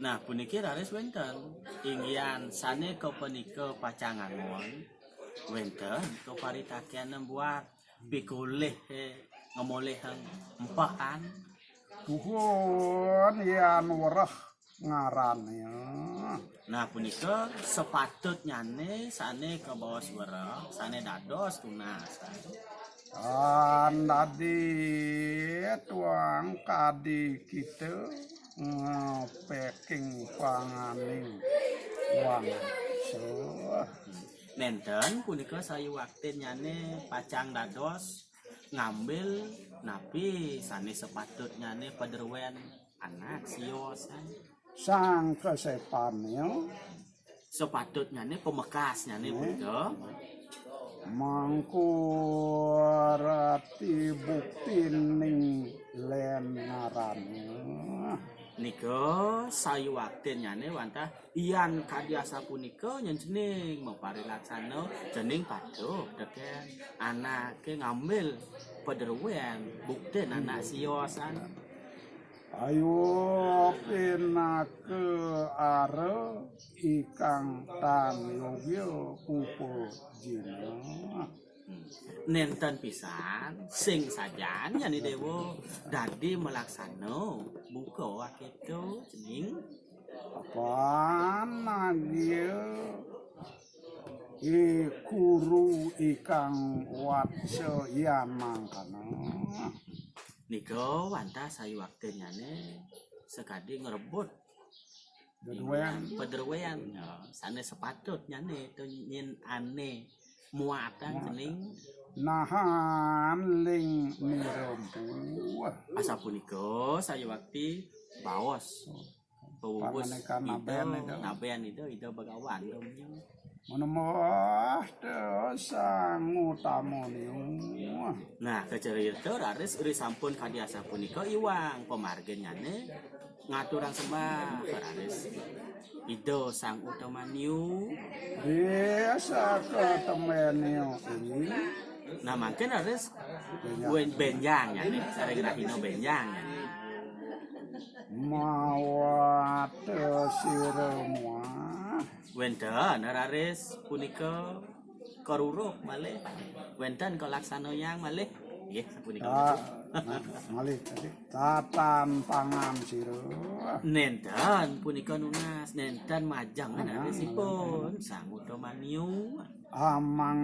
Nah puniki raris wenten inggian sane kepenika pacanganon wenten keparitakian buat pikulih ngemolehan empahan Tuhun yan wereh ngarannya. Nah punika sepatutnya nih sane ke bawah suara sane dados tunas Dan tadi tuang kadi kita packing panganing uang nenten punika saya waktu nyane pacang dados ngambil napi sane sepatutnya nih pederwen anak siosan sang kesepannya sepatutnya nih pemekasnya nih punika mangkurati bukti ning len ngarannya. Nika saya waktunya nih wantah ian kadiasa punika nyencening memparilaksana jening paduh deken anak ngambil pederwen bukti anak siosan Ayo pinake are ikang tan yogyo kupul jina. nenten pisan sing sajan yani dewo dadi melaksana buka wakitu jening Apaan lagi guru ikang watse yan mangkana. nika wantah saya waktunya nih sekadi ngerebut pederwen sana sepatutnya nih tuh nyin aneh muatan jening Nahan ling nirempu asa punika saya waktu bawas bawus naben itu bagawan menemah sang utamanya. nah kecerita raris uri sampun kadiasa punika iwang pemargen nyane ngaturang sembah raris Ido sang utamaniu biasa ketemennya ini nah makin harus benjang ya nih sering rahino benjang ya mawat siremwa wenten raris punika karuruk malih wenten kalaksana yang malih nggih sapunika malih tadi tatan pangan sira nenten punika nunas nenten majang rarisipun sang utamaniu amang